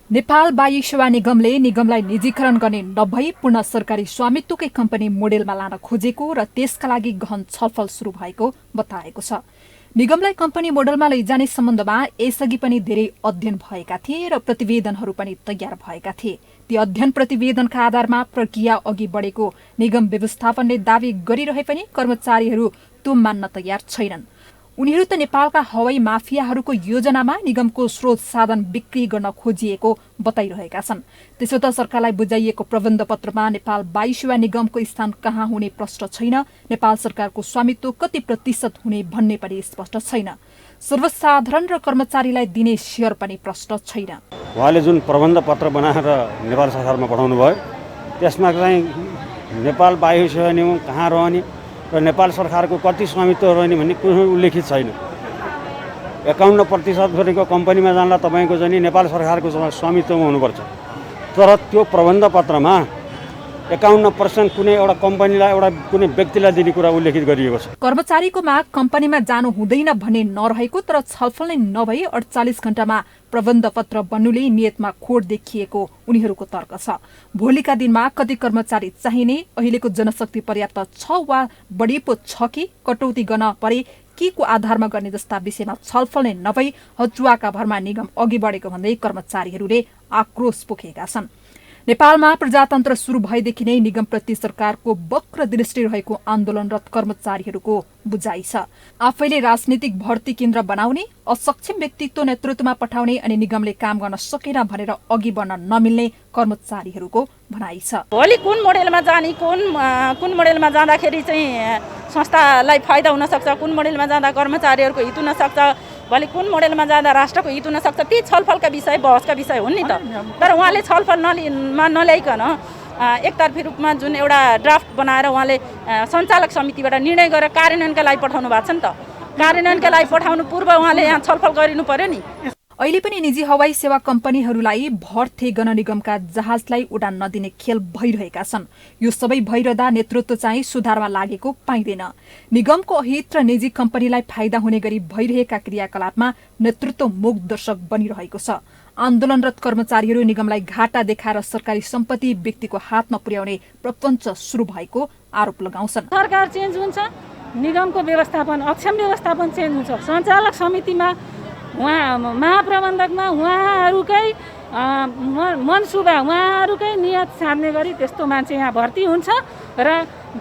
नेपाल वायु सेवा निगमले निगमलाई निजीकरण गर्ने नभई पूर्ण सरकारी स्वामित्वकै कम्पनी मोडेलमा लान खोजेको र त्यसका लागि गहन छलफल सुरु भएको बताएको छ। निगमलाई कम्पनी मोडेलमा लैजाने सम्बन्धमा यसअघि पनि धेरै अध्ययन भएका थिए र प्रतिवेदनहरू पनि तयार भएका थिए। ती अध्ययन प्रतिवेदनका आधारमा प्रक्रिया अघि बढेको निगम व्यवस्थापनले दावी गरिरहे पनि कर्मचारीहरू त्यो मान्न तयार छैनन्। उनीहरू त नेपालका हवाई माफियाहरूको योजनामा निगमको स्रोत साधन बिक्री गर्न खोजिएको बताइरहेका छन्। त्यसो त सरकारलाई बुझाइएको प्रबन्ध पत्रमा नेपाल वायु सेवा निगमको स्थान कहाँ हुने प्रश्न छैन। नेपाल सरकारको स्वामित्व कति प्रतिशत हुने भन्ने पनि स्पष्ट छैन। सर्वसाधारण र कर्मचारीलाई दिने सेयर पनि प्रश्न छैन। उहाँले जुन प्रबन्ध पत्र बनाएर नेपाल सरकारमा पठाउनु भयो त्यसमा चाहिँ नेपाल वायु सेवा निगम कहाँ रहने र नेपाल सरकारको कति स्वामित्व रहने भन्ने कुनै उल्लेखित छैन। 51% भनेको कम्पनीमा जाँदा तपाईँको चाहिँ नेपाल सरकारको स्वामित्वमा हुनुपर्छ। तर त्यो प्रबन्ध पत्रमा 51% कुनै एउटा कम्पनीलाई एउटा कुनै व्यक्तिलाई दिने कुरा उल्लेखित गरिएको छ। कर्मचारीको माग कम्पनीमा जानु हुँदैन भन्ने नरहेको तर छलफल नै नभई 48 घण्टामा प्रबन्ध पत्र बन्नुले नियतमा खोट देखिएको उनीहरूको तर्क छ। भोलिका दिनमा कति कर्मचारी चाहिने, अहिलेको जनशक्ति पर्याप्त छ वा बढी पो छ कि कटौती गर्न परे के को आधारमा गर्ने जस्ता विषयमा छलफल नै नभई हचुवाका भरमा निगम अघि बढेको भन्दै कर्मचारीहरूले आक्रोश पोखेका छन्। नेपालमा प्रजातन्त्र सुरु भएदेखि नै निगमप्रति सरकारको वक्र दृष्टि रहेको आन्दोलनरत कर्मचारीहरूको बुझाइ छ। आफैले राजनीतिक भर्ती केन्द्र बनाउने, असक्षम व्यक्तित्व नेतृत्वमा पठाउने अनि निगमले काम गर्न सकेन भनेर अघि बढ्न नमिल्ने कर्मचारीहरूको भनाइ छ। भोलि कुन मोडेलमा जाने, कुन मोडेलमा जाँदाखेरि चाहिँ संस्थालाई फाइदा हुन सक्छ, कुन मोडेलमा जाँदा कर्मचारीहरूको हित हुन सक्छ, भोलि कुन मोडेलमा जाँदा राष्ट्रको हित हुन सक्छ, ती छलफलका विषय बहसका विषय हुन् नि त। तर उहाँले छलफल नल्याइकन एकतर्फी रूपमा जुन एउटा ड्राफ्ट बनाएर उहाँले सञ्चालक समितिबाट निर्णय गरेर कार्यान्वयनका लागि पठाउनु भएको छ नि त। कार्यान्वयनका लागि पठाउनु पूर्व उहाँले यहाँ छलफल गरिनु पर्यो नि। अहिले पनि निजी हवाई सेवा कम्पनीहरूलाई भर्थे गण निगमका जहाजलाई उडान नदिने खेल भइरहेका छन्। यो सबै भइरहँदा नेतृत्व चाहिँ सुधारमा लागेको पाइँदैन। निगमको अहित र निजी कम्पनीलाई फाइदा हुने गरी भइरहेका क्रियाकलापमा नेतृत्व मूक दर्शक बनिरहेको छ। आन्दोलनरत कर्मचारीहरू निगमलाई घाटा देखाएर सरकारी सम्पत्ति व्यक्तिको हातमा पुर्याउने प्रपञ्च सुरु भएको आरोप लगाउँछन्। सरकार चेन्ज हुन्छ, निगमको व्यवस्थापन अक्षम व्यवस्थापन चेन्ज हुन्छ। सञ्चालक समितिमा उहाँ महाप्रबन्धकमा उहाँहरूकै मनसुबा उहाँहरूकै नियत साध्ने गरी त्यस्तो मान्छे यहाँ भर्ती हुन्छ र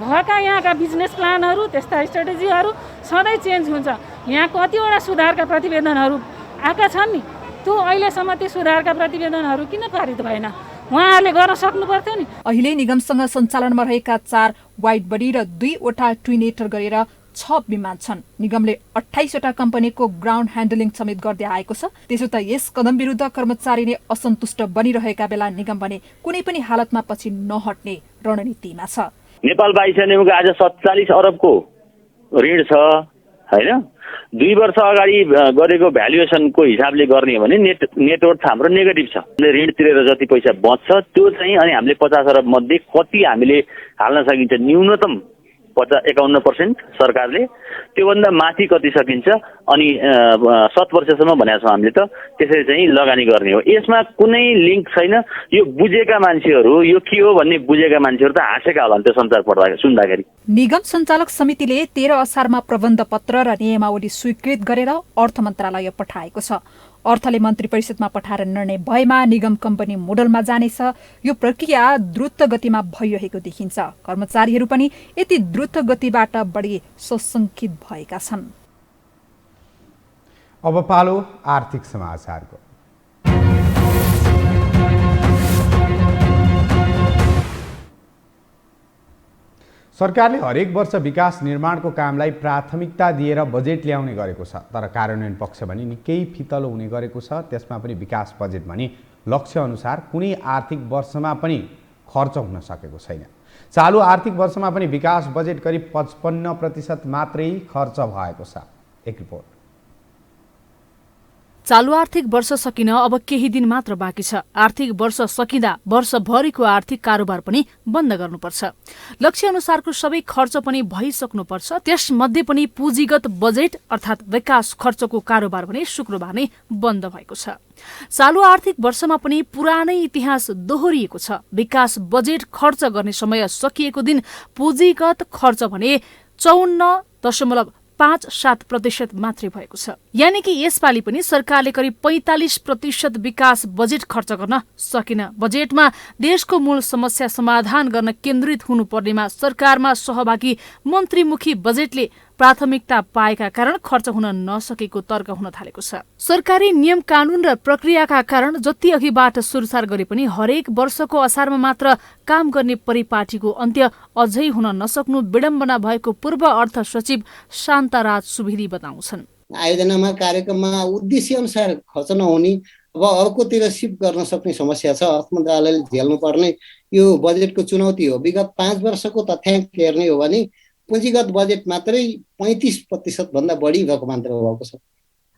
भएका यहाँका बिजनेस प्लानहरू त्यस्ता स्ट्राटेजीहरू सधैँ चेन्ज हुन्छ। यहाँ कतिवटा सुधारका प्रतिवेदनहरू आएका छन् नि, त्यो अहिलेसम्म त्यो सुधारका प्रतिवेदनहरू किन पारित भएन? उहाँहरूले गर्न सक्नु पर्थ्यो नि। अहिले निगमसँग सञ्चालनमा रहेका 4 वाइड बडी र 2वटा ट्विनेटर गरेर 6 विमान छन्। निगमले 28वटा कम्पनीको ग्राउन्ड ह्यान्डलिङ समेत गर्दै आएको छ। त्यसो त यस कदम विरुद्ध कर्मचारीले असन्तुष्ट बनिरहेका बेला निगम भने कुनै पनि हालतमा पछि नहट्ने रणनीतिमा छ। नेपाल वायु सेवा निगमको आज 47 अरबको ऋण छ हैन। 2 वर्ष अगाडि गरेको भ्यालुएसनको हिसाबले गर्ने हो भने नेटवर्थ हाम्रो नेगेटिभ छ। ऋण तिरेर जति पैसा बच्छ त्यो चाहिँ अनि हामीले 50 अरब मध्ये कति हामीले हाल्न सकिन्छ, न्यूनतम 51% सरकारले, त्योभन्दा माथि कति सकिन्छ अनि 7 वर्षसम्म भनेको छौँ हामीले। त त्यसरी चाहिँ लगानी गर्ने हो। यसमा कुनै लिङ्क छैन। यो बुझेका मान्छेहरू यो के हो भन्ने बुझेका मान्छेहरू त हाँसेका होला त्यो संसार पढ्दा सुन्दाखेरि। निगम सञ्चालक समितिले 13 असारमा प्रबन्ध पत्र र नियमावली स्वीकृत गरेर अर्थ मन्त्रालय पठाएको छ। अर्थले मन्त्री परिषदमा पठाएर निर्णय भएमा निगम कम्पनी मोडलमा जानेछ। यो प्रक्रिया द्रुत गतिमा भइरहेको देखिन्छ। कर्मचारीहरू पनि यति द्रुत गतिबाट बढी सशंकित भएका छन्। अब पालो आर्थिक समाचारको। सरकारले हरेक वर्ष विकास निर्माणको कामलाई प्राथमिकता दिएर बजेट ल्याउने गरेको छ, तर कार्यान्वयन पक्ष भने निकै फितलो हुने गरेको छ। त्यसमा पनि विकास बजेट भने लक्ष्य अनुसार कुनै आर्थिक वर्षमा पनि खर्च हुन सकेको छैन। चालु आर्थिक वर्षमा पनि विकास बजेट करिब 55% मात्रै खर्च भएको छ। एक रिपोर्ट। चालु आर्थिक वर्ष सकिन अब केही दिन मात्र बाँकी छ। आर्थिक वर्ष सकिँदा वर्षभरिको आर्थिक कारोबार पनि बन्द गर्नुपर्छ। लक्ष्य अनुसारको सबै खर्च पनि भइसक्नुपर्छ। त्यसमध्ये पनि पुँजीगत बजेट अर्थात् विकास खर्चको कारोबार पनि शुक्रबार नै बन्द भएको छ। चालु आर्थिक वर्षमा पनि पुरानै इतिहास दोहोरिएको छ। विकास बजेट खर्च गर्ने समय सकिएको दिन पुँजीगत खर्च भने 54.57% मात्रै भएको छ। यानि कि यसपालि पनि सरकारले करिब 45% विकास बजेट खर्च गर्न सकेन। बजेटमा देशको मूल समस्या समाधान गर्न केन्द्रित हुनुपर्नेमा सरकारमा सहभागी मन्त्रीमुखी बजेटले प्राथमिकता पाएका कारण खर्च हुन नसकेको तर्क हुन थालेको छ। सरकारी नियम कानून र प्रक्रियाका कारण जति अघिबाट सुरसार गरे पनि हरेक वर्षको असारमा मात्र काम गर्ने परिपाटीको अन्त्य अझै हुन नसक्नु विडम्बना भएको पूर्व अर्थ सचिव शान्ताराज सुवेदी बताउँछन्। आयोजनामा कार्यक्रममा उद्देश्य अनुसार खर्च नहुने अब अर्कोतिर सिफ्ट गर्न सक्ने समस्या छ। अर्थ मन्त्रालयले झेल्नुपर्ने यो बजेटको चुनौती हो। विगत 5 वर्षको तथ्याङ्क हेर्ने हो भने पुँजीगत बजेट मात्रै 35% भन्दा बढी रकम मात्र भएको छ।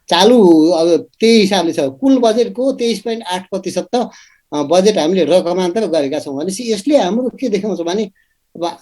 चालु अब त्यही हिसाबले छ। कुल बजेटको 23.8% त बजेट हामीले रकमान्तर गरेका छौँ भनेपछि यसले हाम्रो के देखाउँछ भने अब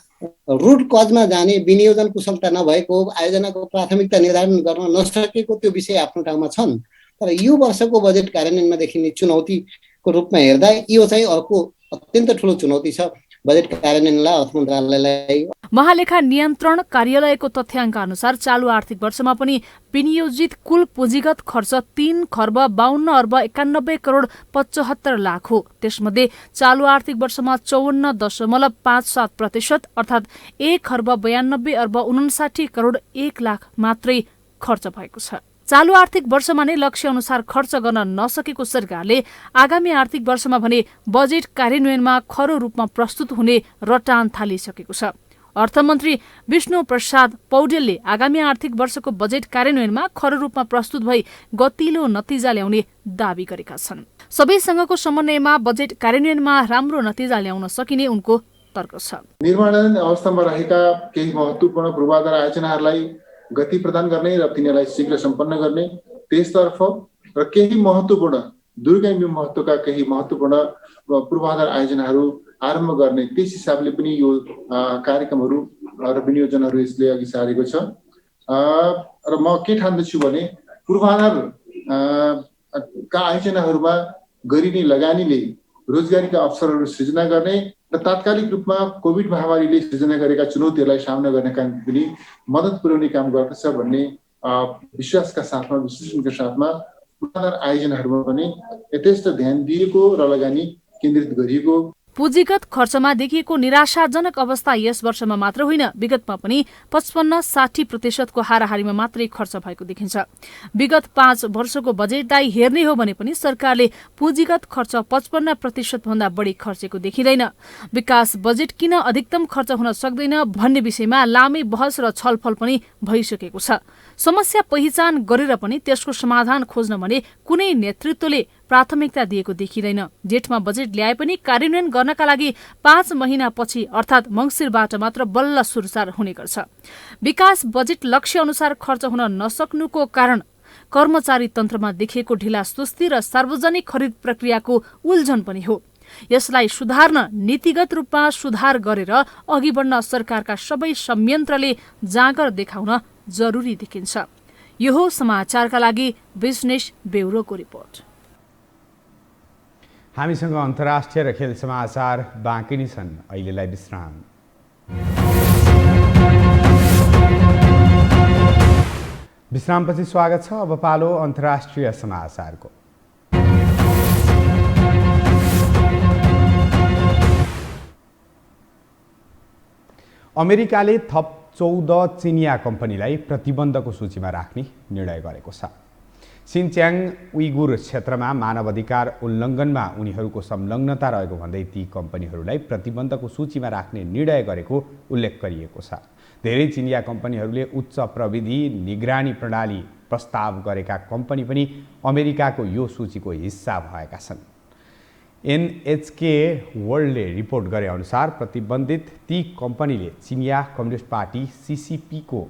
रुट कजमा जाने विनियोजन कुशलता नभएको, आयोजनाको प्राथमिकता निर्धारण गर्न नसकेको त्यो विषय आफ्नो ठाउँमा छन्। तर यो वर्षको बजेट कार्यान्वयनमा देखिने चुनौतीको रूपमा हेर्दा यो चाहिँ अर्को अत्यन्त ठुलो चुनौती छ बजेट कार्यान्वयनलाई, अर्थ मन्त्रालयलाई। महालेखा नियन्त्रण कार्यालयको तथ्याङ्क अनुसार चालु आर्थिक वर्षमा पनि विनियोजित कुल पुँजीगत खर्च 3,52,91,75,75,00,000 हो। त्यसमध्ये चालु आर्थिक वर्षमा 54.57% अर्थात् 1,92,59,01,00,000 मात्रै खर्च भएको छ। चालु आर्थिक वर्षमा नै लक्ष्य अनुसार खर्च गर्न नसकेको सरकारले आगामी आर्थिक वर्षमा भने बजेट कार्यान्वयनमा खरो रूपमा प्रस्तुत हुने रटान थालिसकेको छ। अर्थमन्त्री विष्णु प्रसाद पौडेलले आगामी आर्थिक वर्षको बजेट कार्यान्वयनमा खरो रूपमा प्रस्तुत भई गतिलो नतिजा ल्याउने दावी गरेका छन्। सबैसँगको समन्वयमा बजेट कार्यान्वयनमा राम्रो नतिजा ल्याउन सकिने उनको तर्क छ। निर्माणाधीन अवस्थामा रहेका केही महत्त्वपूर्ण पूर्वाधार आयोजनाहरूलाई गति प्रदान गर्ने र तिनीहरूलाई शीघ्र सम्पन्न गर्ने, त्यसतर्फ र केही महत्त्वपूर्ण दूरगामी महत्त्वका केही महत्त्वपूर्ण पूर्वाधार आयोजनाहरू आरम्भ गर्ने, त्यस हिसाबले पनि यो कार्यक्रमहरू र विनियोजनहरू यसले अघि सारेको छ। र म के ठान्दछु भने पूर्वाधार का आयोजनाहरूमा गरिने लगानीले रोजगारीका अवसरहरू सृजना गर्ने र तात्कालिक रूपमा कोभिड महामारीले सृजना गरेका चुनौतीहरूलाई सामना गर्ने काम पनि मद्दत पुर्याउने काम गर्दछ भन्ने विश्वासका साथमा, विश्लेषणका साथमा पूर्वाधार आयोजनाहरूमा पनि यथेष्ट ध्यान दिएको र लगानी केन्द्रित गरिएको। पुँजीगत खर्चमा देखिएको निराशाजनक अवस्था यस वर्षमा मात्र होइन, विगतमा पनि 55-60% को हाराहारीमा मात्रै खर्च भएको देखिन्छ। विगत 5 वर्षको बजेटलाई हेर्ने हो भने पनि सरकारले पुँजीगत खर्च 55% भन्दा बढी खर्चेको देखिँदैन। विकास बजेट किन अधिकतम खर्च हुन सक्दैन भन्ने विषयमा लामै बहस र छलफल पनि भइसकेको छ। समस्या पहिचान गरेर पनि त्यसको समाधान खोज्न भने कुनै नेतृत्वले प्राथमिकता दिएको देखिँदैन। जेठमा बजेट ल्याए पनि कार्यान्वयन गर्नका लागि 5 महिनापछि अर्थात् मङ्सिरबाट मात्र बल्ल सुरसार हुने गर्छ। विकास बजेट लक्ष्य अनुसार खर्च हुन नसक्नुको कारण कर्मचारी तन्त्रमा देखिएको ढिलासुस्ती र सार्वजनिक खरिद प्रक्रियाको उल्झन पनि हो। यसलाई सुधार्न नीतिगत रूपमा सुधार गरेर अघि बढ्न सरकारका सबै संयन्त्रले जाँगर देखाउन जरुरी देखिन्छ। यो हो समाचारका लागि बिजनेस ब्युरोको रिपोर्ट। हामीसँग अन्तर्राष्ट्रिय र खेल समाचार बाँकी नै छन्। अहिलेलाई विश्राम। विश्रामपछि स्वागत छ। अब पालो अन्तर्राष्ट्रिय समाचारको। अमेरिकाले थप 14 चिनिया कम्पनीलाई प्रतिबन्धको सूचीमा राख्ने निर्णय गरेको छ। सिनच्याङ उइगुर क्षेत्रमा मानवाधिकार उल्लङ्घनमा उनीहरूको संलग्नता रहेको भन्दै ती कम्पनीहरूलाई प्रतिबन्धको सूचीमा राख्ने निर्णय गरेको उल्लेख गरिएको छ। धेरै चिनिया कम्पनीहरूले उच्च प्रविधि निगरानी प्रणाली प्रस्ताव गरेका कम्पनी पनि अमेरिकाको यो सूचीको हिस्सा भएका छन्। NHK वर्ल्डले रिपोर्ट गरे अनुसार प्रतिबन्धित ती कम्पनीले चिनिया कम्युनिस्ट पार्टी CCP को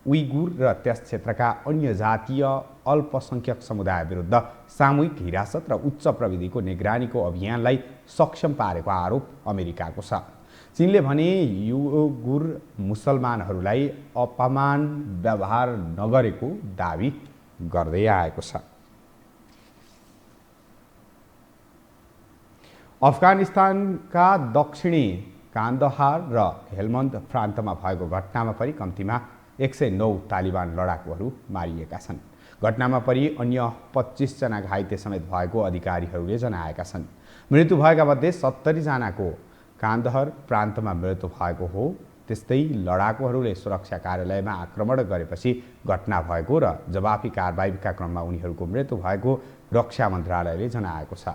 उइगुर र त्यस क्षेत्रका अन्य जातीय अल्पसंख्यक समुदाय विरुद्ध सामूहिक हिरासत र उच्च प्रविधिको निगरानीको अभियानलाई सक्षम पारेको आरोप अमेरिकाको छ। चीनले भने उइगुर मुसलमानहरूलाई अपमान व्यवहार नगरेको दाबी गर्दै आएको छ। अफगानिस्तानका दक्षिणी कान्दहार र हेलमन्द प्रान्तमा भएको घटनामा परि कम्तीमा 109 तालिबान लडाकुहरू मारिएका छन्। घटनामा परि अन्य 25 जना घाइते समेत भएको अधिकारीहरूले जनाएका छन्। मृत्यु भएका मध्ये 70 जनाको कान्दहर प्रान्तमा मृत्यु भएको हो। त्यस्तै लडाकुहरूले सुरक्षा कार्यालयमा आक्रमण गरेपछि घटना भएको र जवाफी कारबाहीका क्रममा उनीहरूको मृत्यु भएको रक्षा मन्त्रालयले जनाएको छ।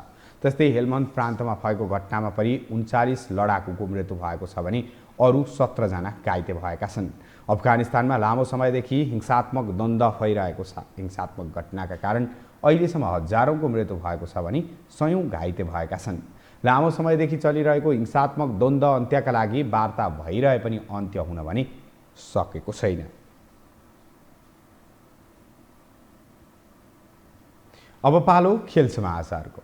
त्यस्तै हेलमन्द प्रान्तमा भएको घटनामा परि 39 लडाकुको मृत्यु भएको छ भने अरू 17 जना घाइते भएका छन्। अफगानिस्तानमा लामो समयदेखि हिंसात्मक द्वन्द्व भइरहेको छ। हिंसात्मक घटनाका कारण अहिलेसम्म हजारौंको मृत्यु भएको छ भने सयौं घाइते भएका छन्। लामो समयदेखि चलिरहेको हिंसात्मक द्वन्द्व अन्त्यका लागि वार्ता भइरहे पनि अन्त्य हुन भने सकेको छैन। अब पालो खेल समाचारको।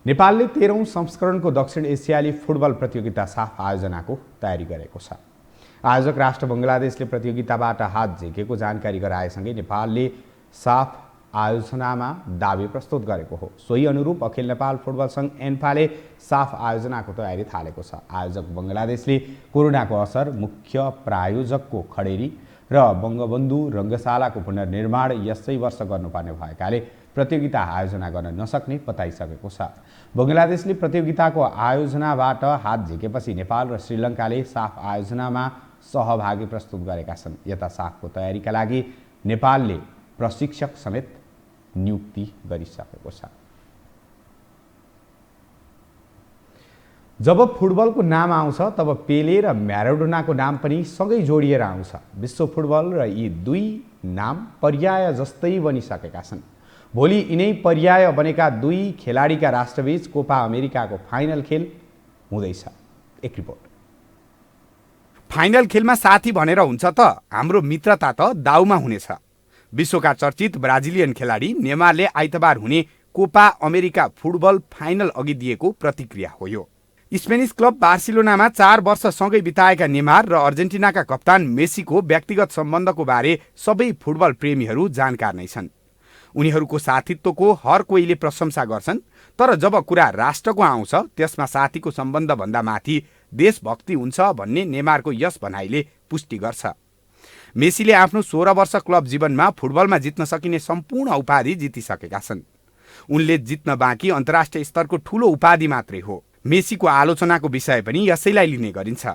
नेपालले 13औं संस्करणको दक्षिण एसियाली फुटबल प्रतियोगिता साफ आयोजनाको तयारी गरेको छ। आयोजक राष्ट्र बङ्गलादेशले प्रतियोगिताबाट हात झिकेको जानकारी गराएसँगै नेपालले साफ आयोजनामा दावी प्रस्तुत गरेको हो। सोही अनुरूप अखिल नेपाल फुटबल सङ्घ एन्फाले साफ आयोजनाको तयारी थालेको छ। आयोजक बङ्गलादेशले कोरोनाको असर, मुख्य प्रायोजकको खडेरी र बङ्गबन्धु रङ्गशालाको पुनर्निर्माण यसै वर्ष गर्नुपर्ने भएकाले प्रतियोगिता आयोजना गर्न नसक्ने बताइसकेको छ। बङ्गलादेशले प्रतियोगिताको आयोजनाबाट हात झिकेपछि नेपाल र श्रीलङ्काले साफ आयोजनामा सहभागी प्रस्तुत गरेका छन्। यता साफको तयारीका लागि नेपालले प्रशिक्षक समेत नियुक्ति गरिसकेको छ। जब फुटबलको नाम आउँछ तब पेले र म्याराडोनाको नाम पनि सँगै जोडिएर आउँछ। विश्व फुटबल र यी दुई नाम पर्याय जस्तै बनिसकेका छन्। भोलि यिनै पर्याय बनेका दुई खेलाडीका राष्ट्रबीच कोपा अमेरिकाको फाइनल खेल हुँदैछ। एक रिपोर्ट। फाइनल खेलमा साथी भनेर हुन्छ त हाम्रो मित्रता त दाउमा हुनेछ। विश्वका चर्चित ब्राजिलियन खेलाडी नेमारले आइतबार हुने कोपा अमेरिका फुटबल फाइनल अघि दिएको प्रतिक्रिया हो यो। स्पेनिस क्लब बार्सिलोनामा 4 वर्ष सँगै बिताएका नेमार र अर्जेन्टिनाका कप्तान मेसीको व्यक्तिगत सम्बन्धको बारे सबै फुटबल प्रेमीहरू जानकार नै छन्। उनीहरूको साथीत्वको हर कोहीले प्रशंसा गर्छन्, तर जब कुरा राष्ट्रको आउँछ त्यसमा साथीको सम्बन्धभन्दा माथि देशभक्ति हुन्छ भन्ने नेमारको यस भनाइले पुष्टि गर्छ। मेसीले आफ्नो 16 वर्ष क्लब जीवनमा फुटबलमा जित्न सकिने सम्पूर्ण उपाधि जितिसकेका छन्। उनले जित्न बाँकी अन्तर्राष्ट्रिय स्तरको ठूलो उपाधि मात्रै हो। मेसीको आलोचनाको विषय पनि यसैलाई लिने गरिन्छ।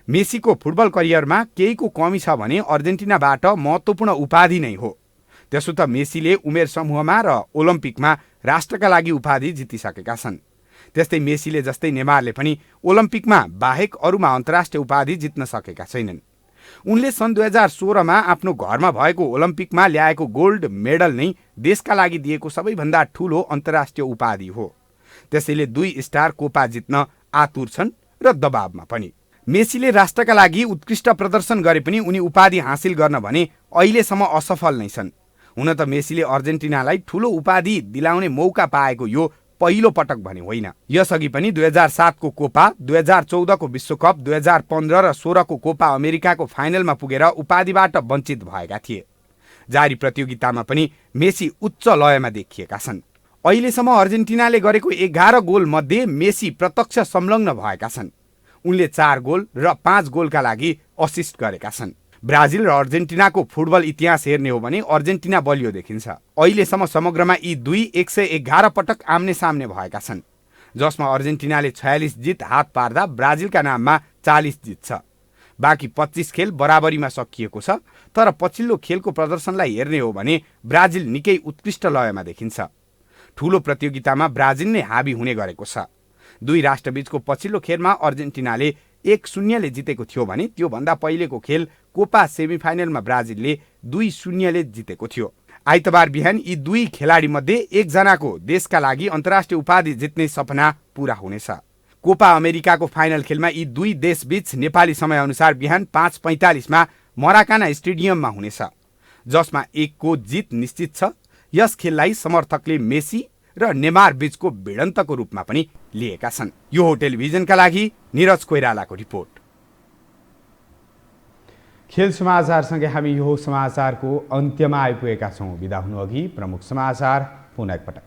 मेसीको फुटबल करियरमा केहीको कमी छ भने अर्जेन्टिनाबाट महत्त्वपूर्ण उपाधि नै हो। त्यसो त मेसीले उमेर समूहमा र ओलम्पिकमा राष्ट्रका लागि उपाधि जितिसकेका छन्। त्यस्तै मेसीले जस्तै नेमारले पनि ओलम्पिकमा बाहेक अरूमा अन्तर्राष्ट्रिय उपाधि जित्न सकेका छैनन्। उनले सन् 2016 मा आफ्नो घरमा भएको ओलम्पिकमा ल्याएको गोल्ड मेडल नै देशका लागि दिएको सबैभन्दा ठूलो अन्तर्राष्ट्रिय उपाधि हो। त्यसैले दुई स्टार कोपा जित्न आतुर छन् र दबावमा पनि। मेसीले राष्ट्रका लागि उत्कृष्ट प्रदर्शन गरे पनि उनी उपाधि हासिल गर्न भने अहिलेसम्म असफल नै छन्। हुन त मेसीले अर्जेन्टिनालाई ठूलो उपाधि दिलाउने मौका पाएको यो पहिलो पटक भने होइन। यसअघि पनि 2007 को कोपा, 2014 को विश्वकप, 2015 र 16 को कोपा अमेरिकाको फाइनलमा पुगेर उपाधिबाट वञ्चित भएका थिए। जारी प्रतियोगितामा पनि मेसी उच्च लयमा देखिएका छन्। अहिलेसम्म अर्जेन्टिनाले गरेको 11 गोल मध्ये मेसी प्रत्यक्ष संलग्न भएका छन्। उनले 4 गोल र 5 गोलका लागि असिस्ट गरेका छन्। ब्राजिल र अर्जेन्टिनाको फुटबल इतिहास हेर्ने हो भने अर्जेन्टिना बलियो देखिन्छ। अहिलेसम्म समग्रमा यी दुई 111 पटक आम्ने सामने भएका छन्, जसमा अर्जेन्टिनाले 46 जित हात पार्दा ब्राजिलका नाममा 40 जित छ। बाँकी 25 खेल बराबरीमा सकिएको छ। तर पछिल्लो खेलको प्रदर्शनलाई हेर्ने हो भने ब्राजिल निकै उत्कृष्ट लयमा देखिन्छ। ठूलो प्रतियोगितामा ब्राजिल नै हावी हुने गरेको छ। दुई राष्ट्रबीचको पछिल्लो खेलमा अर्जेन्टिनाले 1-0 जितेको थियो भने त्योभन्दा पहिलेको खेल कोपा सेमिफाइनलमा ब्राजिलले 2-0 जितेको थियो। आइतबार बिहान यी दुई खेलाडी मध्ये एकजनाको देशका लागि अन्तर्राष्ट्रिय उपाधि जित्ने सपना पूरा हुनेछ। कोपा अमेरिकाको फाइनल खेलमा यी दुई देशबीच नेपाली समयअनुसार बिहान 5:45 मा मराकाना स्टेडियममा हुनेछ, जसमा एकको जित निश्चित छ। यस खेललाई समर्थकले मेसी र नेमार बीचको भिडन्तको रूपमा पनि लिएका छन्। यो हो टेलिभिजनका लागि निरज कोइरालाको रिपोर्ट। खेल समाचारसँगै हामी यो समाचारको अन्त्यमा आइपुगेका छौँ। बिदा हुनुअघि प्रमुख समाचार पुनः एकपटक।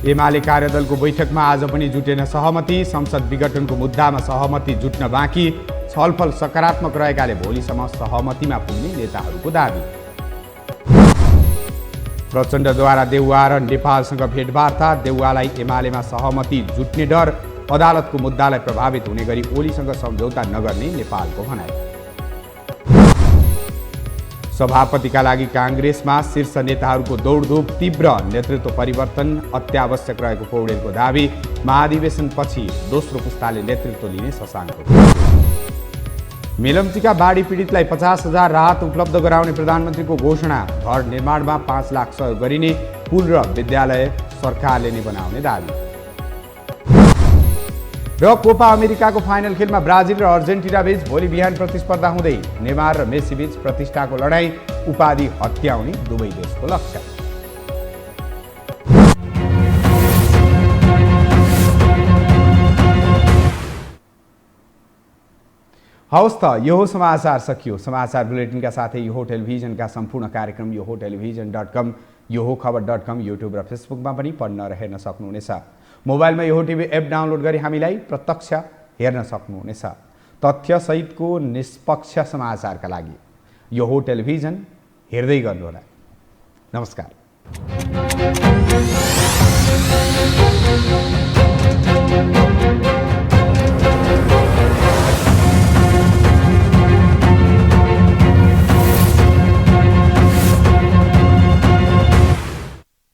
एमाले कार्यदलको बैठकमा आज पनि जुटेन सहमति। संसद विघटनको मुद्दामा सहमति जुट्न बाँकी। छलफल सकारात्मक रहेकाले भोलिसम्म सहमतिमा पुग्ने नेताहरूको दाबी। प्रचण्डद्वारा देउवा र नेपालसँग भेटवार्ता। देउवालाई एमालेमा सहमति जुट्ने डर। अदालतको मुद्दालाई प्रभावित हुने गरी ओलीसँग सम्झौता नगर्ने नेपालको भनाइ। सभापतिका लागि काङ्ग्रेसमा शीर्ष नेताहरूको दौडधुप तीव्र। नेतृत्व परिवर्तन अत्यावश्यक रहेको पौडेलको दाबी। महाधिवेशनपछि दोस्रो पुस्ताले नेतृत्व लिने शशाङ्कको। मेलम्चीका बाढी पीडितलाई 50,000 राहत उपलब्ध गराउने प्रधानमन्त्रीको घोषणा। घर निर्माणमा 5 लाख सहयोग गरिने। पुल र विद्यालय सरकारले नै बनाउने दाबी। र कोपा अमेरिकाको फाइनल खेलमा ब्राजिल र अर्जेन्टिना बीच भोलि बिहान प्रतिस्पर्धा हुँदै। नेमार र मेसी बीच प्रतिष्ठाको लडाईँ। उपाधि हत्याउने दुवै देशको लक्ष्य। हवस् त, यो हो समाचार सकियो। समाचार बुलेटिनका साथै यो हो टेलिभिजनका सम्पूर्ण कार्यक्रम यो हो टेलिभिजन.com, यो हो खबर.com, युट्युब र फेसबुकमा पनि पढ्न र हेर्न सक्नुहुनेछ। मोबाइलमा यो हो टिभी एप डाउनलोड गरी हामीलाई प्रत्यक्ष हेर्न सक्नुहुनेछ। तथ्यसहितको निष्पक्ष समाचारका लागि यो हो टेलिभिजन हेर्दै गर्नुहोला। नमस्कार।